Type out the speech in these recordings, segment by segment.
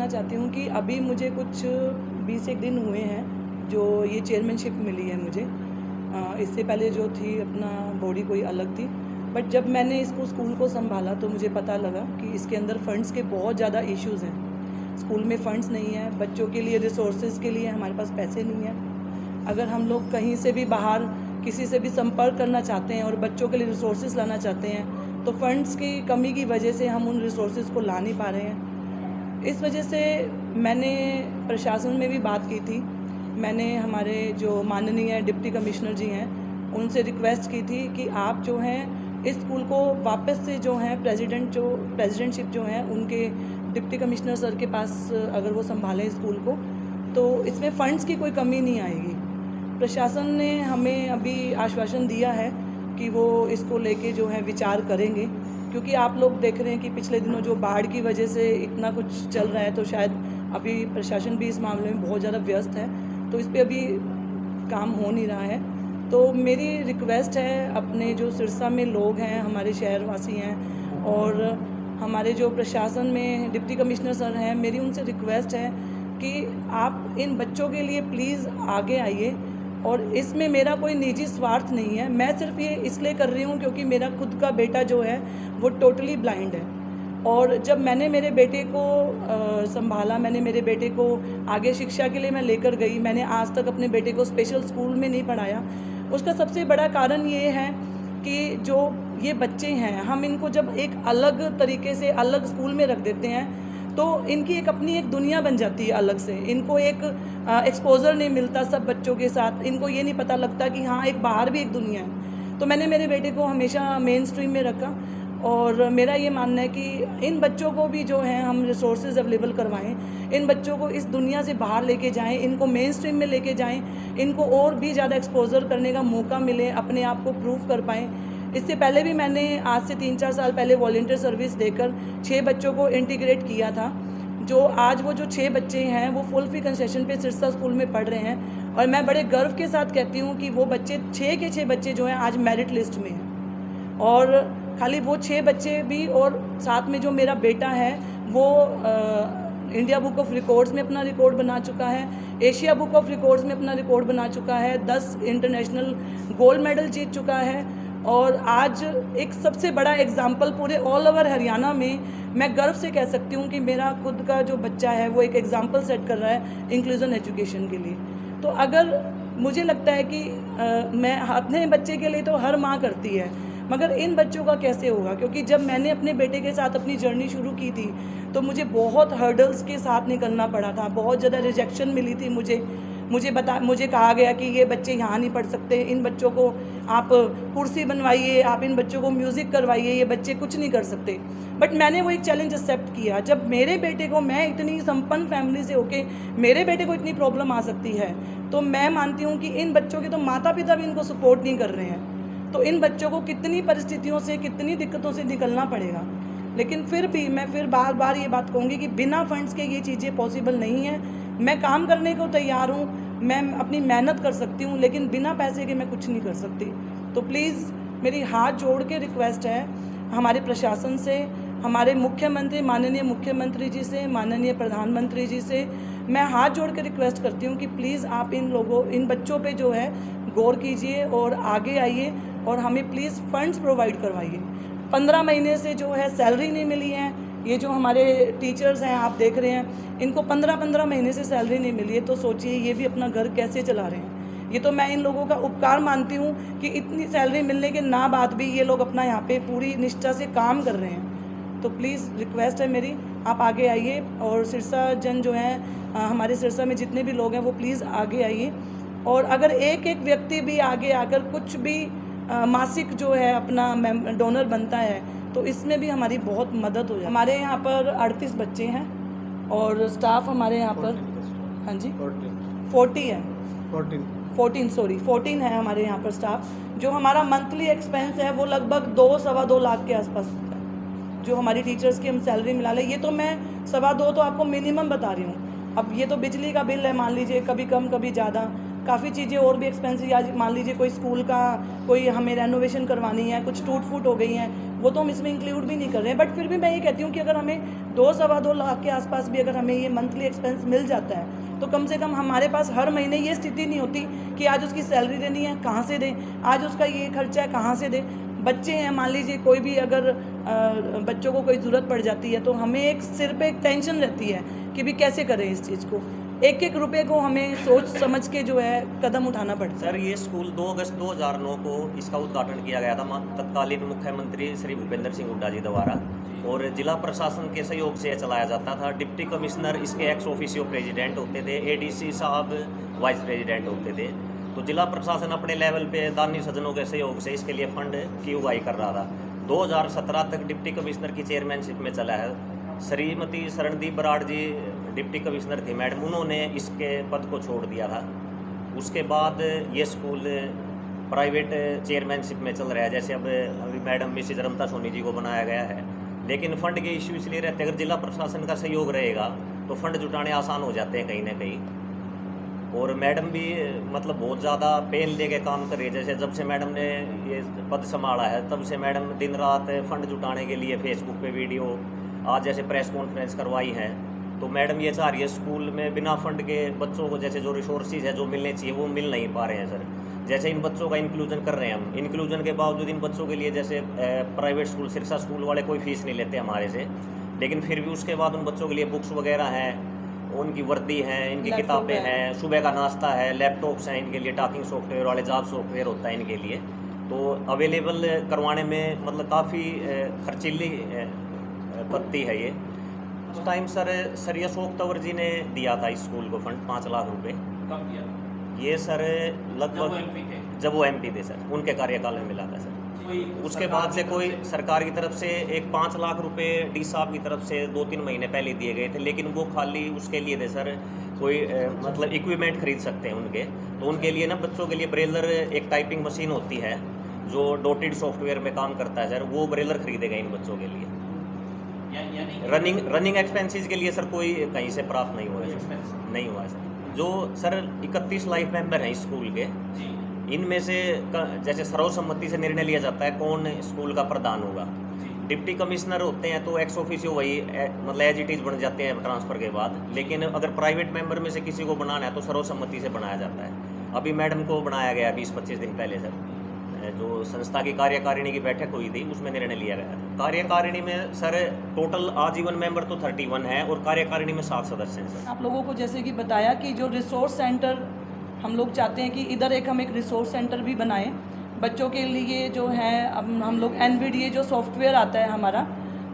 कहना चाहती हूँ कि अभी मुझे कुछ 20 एक दिन हुए हैं जो ये चेयरमैनशिप मिली है मुझे। इससे पहले जो थी अपना बॉडी कोई अलग थी, बट जब मैंने इसको स्कूल को संभाला तो मुझे पता लगा कि इसके अंदर फ़ंड्स के बहुत ज़्यादा इश्यूज़ हैं। स्कूल में फ़ंड्स नहीं है, बच्चों के लिए रिसोर्सेज के लिए हमारे पास पैसे नहीं हैं। अगर हम लोग कहीं से भी बाहर किसी से भी संपर्क करना चाहते हैं और बच्चों के लिए रिसोर्सेज लाना चाहते हैं तो फ़ंड्स की कमी की वजह से हम उन रिसोर्सेज को ला नहीं पा रहे हैं। इस वजह से मैंने प्रशासन में भी बात की थी। मैंने हमारे जो माननीय डिप्टी कमिश्नर जी हैं उनसे रिक्वेस्ट की थी कि आप जो हैं इस स्कूल को वापस से जो है प्रेसिडेंटशिप जो है उनके डिप्टी कमिश्नर सर के पास अगर वो संभालें स्कूल को तो इसमें फ़ंड्स की कोई कमी नहीं आएगी। प्रशासन ने हमें अभी आश्वासन दिया है कि वो इसको लेके जो है विचार करेंगे, क्योंकि आप लोग देख रहे हैं कि पिछले दिनों जो बाढ़ की वजह से इतना कुछ चल रहा है तो शायद अभी प्रशासन भी इस मामले में बहुत ज़्यादा व्यस्त है, तो इस पर अभी काम हो नहीं रहा है। तो मेरी रिक्वेस्ट है अपने जो सिरसा में लोग हैं, हमारे शहरवासी हैं और हमारे जो प्रशासन में डिप्टी कमिश्नर सर हैं, मेरी उनसे रिक्वेस्ट है कि आप इन बच्चों के लिए प्लीज़ आगे आइए। और इसमें मेरा कोई निजी स्वार्थ नहीं है, मैं सिर्फ ये इसलिए कर रही हूँ क्योंकि मेरा खुद का बेटा जो है वो टोटली ब्लाइंड है। और जब मैंने मेरे बेटे को संभाला, मैंने मेरे बेटे को आगे शिक्षा के लिए मैं लेकर गई, मैंने आज तक अपने बेटे को स्पेशल स्कूल में नहीं पढ़ाया। उसका सबसे बड़ा कारण ये है कि जो ये बच्चे हैं, हम इनको जब एक अलग तरीके से अलग स्कूल में रख देते हैं तो इनकी एक अपनी एक दुनिया बन जाती है अलग से। इनको एक एक्सपोजर नहीं मिलता सब बच्चों के साथ, इनको ये नहीं पता लगता कि हाँ एक बाहर भी एक दुनिया है। तो मैंने मेरे बेटे को हमेशा मेन स्ट्रीम में रखा और मेरा ये मानना है कि इन बच्चों को भी जो है हम रिसोर्सेज अवेलेबल करवाएं, इन बच्चों को इस दुनिया से बाहर लेके जाएं, इनको मेन स्ट्रीम में लेके जाएं, इनको और भी ज़्यादा एक्सपोजर करने का मौका मिले, अपने आप को प्रूव कर पाएँ। इससे पहले भी मैंने आज से 3-4 साल पहले वॉलंटियर सर्विस देकर 6 बच्चों को इंटीग्रेट किया था। जो आज वो जो 6 बच्चे हैं वो फुल फी कंसेशन पे सिरसा स्कूल में पढ़ रहे हैं और मैं बड़े गर्व के साथ कहती हूँ कि वो बच्चे 6 के 6 बच्चे जो हैं आज मेरिट लिस्ट में हैं। और खाली वो 6 बच्चे भी और साथ में जो मेरा बेटा है वो इंडिया बुक ऑफ रिकॉर्ड्स में अपना रिकॉर्ड बना चुका है, एशिया बुक ऑफ रिकॉर्ड्स में अपना रिकॉर्ड बना चुका है, 10 इंटरनेशनल गोल्ड मेडल जीत चुका है। और आज एक सबसे बड़ा एग्जाम्पल पूरे ऑल ओवर हरियाणा में मैं गर्व से कह सकती हूँ कि मेरा खुद का जो बच्चा है वो एक एग्जाम्पल सेट कर रहा है इंक्लूजन एजुकेशन के लिए। तो अगर मुझे लगता है कि मैं अपने बच्चे के लिए तो हर माँ करती है, मगर इन बच्चों का कैसे होगा? क्योंकि जब मैंने अपने बेटे के साथ अपनी जर्नी शुरू की थी तो मुझे बहुत हर्डल्स के साथ निकलना पड़ा था, बहुत ज़्यादा रिजेक्शन मिली थी। मुझे कहा गया कि ये बच्चे यहाँ नहीं पढ़ सकते, इन बच्चों को आप कुर्सी बनवाइए, आप इन बच्चों को म्यूज़िक करवाइए, ये बच्चे कुछ नहीं कर सकते। बट मैंने वो एक चैलेंज एक्सेप्ट किया। जब मेरे बेटे को, मैं इतनी संपन्न फैमिली से होके मेरे बेटे को इतनी प्रॉब्लम आ सकती है तो मैं मानती हूँ कि इन बच्चों के तो माता पिता भी इनको सपोर्ट नहीं कर रहे हैं, तो इन बच्चों को कितनी परिस्थितियों से, कितनी दिक्कतों से निकलना पड़ेगा। लेकिन फिर भी मैं बार बार ये बात कहूँगी कि बिना फंड्स के ये चीज़ें पॉसिबल नहीं है। मैं काम करने को तैयार हूँ, मैं अपनी मेहनत कर सकती हूँ, लेकिन बिना पैसे के मैं कुछ नहीं कर सकती। तो प्लीज़ मेरी हाथ जोड़ के रिक्वेस्ट है हमारे प्रशासन से, हमारे मुख्यमंत्री, माननीय मुख्यमंत्री जी से, माननीय प्रधानमंत्री जी से मैं हाथ जोड़ के रिक्वेस्ट करती हूँ कि प्लीज़ आप इन बच्चों पे जो है गौर कीजिए और आगे आइए और हमें प्लीज़ फंड्स प्रोवाइड करवाइए। 15 महीने से जो है सैलरी नहीं मिली है। ये जो हमारे टीचर्स हैं आप देख रहे हैं, इनको 15 महीने से सैलरी नहीं मिली है, तो सोचिए ये भी अपना घर कैसे चला रहे हैं। ये तो मैं इन लोगों का उपकार मानती हूँ कि इतनी सैलरी मिलने के ना बाद भी ये लोग अपना यहाँ पे पूरी निष्ठा से काम कर रहे हैं। तो प्लीज़ रिक्वेस्ट है मेरी, आप आगे आइए और सिरसा जन जो हैं, हमारे सिरसा में जितने भी लोग हैं वो प्लीज़ आगे आइए। और अगर एक एक व्यक्ति भी आगे आकर कुछ भी मासिक जो है अपना डोनर बनता है तो इसमें भी हमारी बहुत मदद हो जाए। हमारे यहाँ पर 38 बच्चे हैं और स्टाफ हमारे यहाँ पर, हाँ जी 14 है हमारे यहाँ पर स्टाफ। जो हमारा मंथली एक्सपेंस है वो लगभग 2-2.25 लाख के आसपास होता है। जो हमारी टीचर्स की हम सैलरी मिला लें, ये तो मैं 2.25 तो आपको मिनिमम बता रही हूँ। अब ये तो बिजली का बिल है, मान लीजिए कभी कम कभी ज़्यादा, काफ़ी चीज़ें और भी एक्सपेंसिव, आज मान लीजिए कोई स्कूल का कोई हमें रेनोवेशन करवानी है, कुछ टूट फूट हो गई हैं, वो तो हम इसमें इंक्लूड भी नहीं कर रहे हैं। बट फिर भी मैं ये कहती हूँ कि अगर हमें 2-2.25 लाख के आसपास भी अगर हमें ये मंथली एक्सपेंस मिल जाता है तो कम से कम हमारे पास हर महीने ये स्थिति नहीं होती कि आज उसकी सैलरी देनी है कहाँ से दें, आज उसका ये खर्चा है कहाँ से दें। बच्चे हैं, मान लीजिए कोई भी अगर बच्चों को कोई ज़रूरत पड़ जाती है तो हमें एक सिर पे एक टेंशन रहती है कि भी कैसे करें इस चीज़ को। एक एक रुपए को हमें सोच समझ के जो है कदम उठाना पड़ता है। सर, ये स्कूल 2 अगस्त 2009 को इसका उद्घाटन किया गया था तत्कालीन मुख्यमंत्री श्री भूपेंद्र सिंह हुड्डा जी द्वारा, और जिला प्रशासन के सहयोग से चलाया जाता था। डिप्टी कमिश्नर इसके एक्स ऑफिसियो प्रेसिडेंट होते थे, एडीसी साहब वाइस प्रेसिडेंट होते थे। तो जिला प्रशासन अपने लेवल पे दानी सज्जनों के सहयोग से इसके लिए फंड की उगाही कर रहा था। 2017 तक डिप्टी कमिश्नर की चेयरमैनशिप में चला है। श्रीमती शरणदीप बराड़ जी डिप्टी कमिश्नर थी मैडम, उन्होंने इसके पद को छोड़ दिया था। उसके बाद ये स्कूल प्राइवेट चेयरमैनशिप में चल रहा है, जैसे अब अभी मैडम मिसिज रमता सोनी जी को बनाया गया है। लेकिन फ़ंड के इश्यू इसलिए रहते हैं, अगर जिला प्रशासन का सहयोग रहेगा तो फंड जुटाने आसान हो जाते हैं कहीं ना कहीं। और मैडम भी मतलब बहुत ज़्यादा पेन लेके काम कर रही है। जैसे जब से मैडम ने ये पद संभाला है तब से मैडम दिन रात फंड जुटाने के लिए फेसबुक पे वीडियो, आज जैसे प्रेस कॉन्फ्रेंस करवाई है। तो मैडम ये चाह रही है स्कूल में बिना फंड के बच्चों को जैसे जो रिसोर्सेज है जो मिलने चाहिए वो मिल नहीं पा रहे हैं सर। जैसे इन बच्चों का इंक्लूजन कर रहे हैं हम, इंक्लूजन के बावजूद इन बच्चों के लिए जैसे प्राइवेट स्कूल सिरसा स्कूल वाले कोई फीस नहीं लेते हमारे से, लेकिन फिर भी उसके बाद उन बच्चों के लिए बुक्स वगैरह हैं, उनकी वर्दी हैं, इनकी किताबें हैं, सुबह का नाश्ता है, लैपटॉप्स हैं इनके लिए, टॉकिंग सॉफ्टवेयर वाले जाव सॉफ्टवेयर होता है इनके लिए। तो अवेलेबल करवाने में मतलब काफ़ी खर्चीली पत्ती है ये। उस टाइम सर अशोक तंवर जी ने दिया था इस स्कूल को फंड 5 लाख रुपए। कब दिया? ये सर लगभग जब वो MP थे सर, उनके कार्यकाल में मिला था सर। उसके बाद से कोई सरकार की तरफ से एक 5 लाख रुपए डी साहब की तरफ से 2-3 महीने पहले दिए गए थे, लेकिन वो खाली उसके लिए थे सर कोई मतलब इक्विपमेंट खरीद सकते हैं उनके। तो उनके लिए ना बच्चों के लिए ब्रेलर एक टाइपिंग मशीन होती है जो डॉटेड सॉफ्टवेयर में काम करता है सर, वो ब्रेलर खरीदे गए इन बच्चों के लिए। रनिंग एक्सपेंसेस के लिए सर कोई कहीं से प्राप्त नहीं हुआ है सर, नहीं हुआ है सर। जो सर 31 लाइफ मेंबर हैं स्कूल के, इनमें से जैसे सर्वसम्मति से निर्णय लिया जाता है कौन स्कूल का प्रधान होगा। डिप्टी कमिश्नर होते हैं तो एक्स ऑफिसियो वही मतलब एज इट इज़ बन जाते हैं ट्रांसफ़र के बाद, लेकिन अगर प्राइवेट मेंबर में से किसी को बनाना है तो सर्वसम्मति से बनाया जाता है। अभी मैडम को बनाया गया 20-25 दिन पहले सर, जो संस्था की कार्यकारिणी की बैठक हुई थी उसमें निर्णय लिया गया था। कार्यकारिणी में सर टोटल आजीवन मेंबर तो 31 है और कार्यकारिणी में 7 सदस्य हैं सर। आप लोगों को जैसे कि बताया कि जो रिसोर्स सेंटर हम लोग चाहते हैं कि इधर हम एक रिसोर्स सेंटर भी बनाएं बच्चों के लिए। जो है अब हम लोग NVDA जो सॉफ्टवेयर आता है हमारा,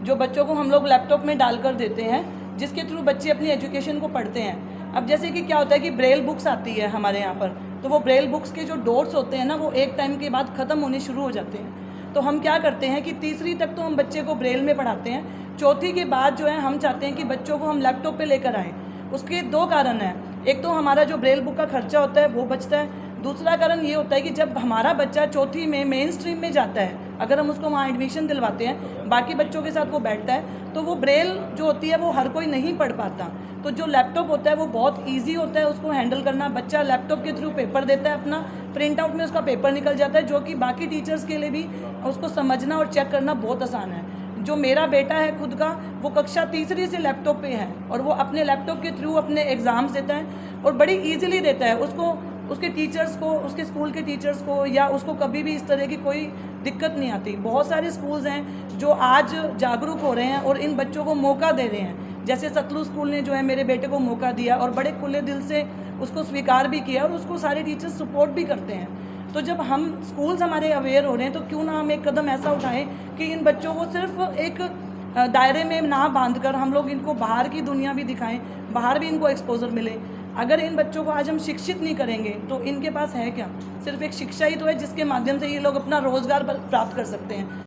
जो बच्चों को हम लोग लैपटॉप में डालकर देते हैं, जिसके थ्रू बच्चे अपनी एजुकेशन को पढ़ते हैं। अब जैसे कि क्या होता है कि ब्रेल बुक्स आती है हमारे यहाँ पर, तो वो ब्रेल बुक्स के जो डॉट्स होते हैं ना वो एक टाइम के बाद ख़त्म होने शुरू हो जाते हैं। तो हम क्या करते हैं कि तीसरी तक तो हम बच्चे को ब्रेल में पढ़ाते हैं, चौथी के बाद जो है हम चाहते हैं कि बच्चों को हम लैपटॉप पे लेकर आएँ। उसके 2 कारण हैं, एक तो हमारा जो ब्रेल बुक का खर्चा होता है वो बचता है, दूसरा कारण ये होता है कि जब हमारा बच्चा चौथी में मेन स्ट्रीम में जाता है, अगर हम उसको वहाँ एडमिशन दिलवाते हैं, बाकी बच्चों के साथ वो बैठता है, तो वो ब्रेल जो होती है वो हर कोई नहीं पढ़ पाता। तो जो लैपटॉप होता है वो बहुत इजी होता है उसको हैंडल करना। बच्चा लैपटॉप के थ्रू पेपर देता है अपना, प्रिंट आउट में उसका पेपर निकल जाता है, जो कि बाकी टीचर्स के लिए भी उसको समझना और चेक करना बहुत आसान है। जो मेरा बेटा है खुद का, वो कक्षा 3री से लैपटॉप पे है और वो अपने लैपटॉप के थ्रू अपने एग्ज़ाम्स देता है और बड़ी ईजिली देता है। उसको उसके टीचर्स को, उसके स्कूल के टीचर्स को या उसको कभी भी इस तरह की कोई दिक्कत नहीं आती। बहुत सारे स्कूल्स हैं जो आज जागरूक हो रहे हैं और इन बच्चों को मौका दे रहे हैं। जैसे सतलू स्कूल ने जो है मेरे बेटे को मौका दिया और बड़े खुले दिल से उसको स्वीकार भी किया और उसको सारे टीचर्स सपोर्ट भी करते हैं। तो जब हम स्कूल्स हमारे अवेयर हो रहे हैं तो क्यों ना हम एक कदम ऐसा उठाएं कि इन बच्चों को सिर्फ एक दायरे में ना बांधकर हम लोग इनको बाहर की दुनिया भी दिखाएं, बाहर भी इनको एक्सपोजर मिले। अगर इन बच्चों को आज हम शिक्षित नहीं करेंगे तो इनके पास है क्या? सिर्फ एक शिक्षा ही तो है जिसके माध्यम से ये लोग अपना रोज़गार प्राप्त कर सकते हैं।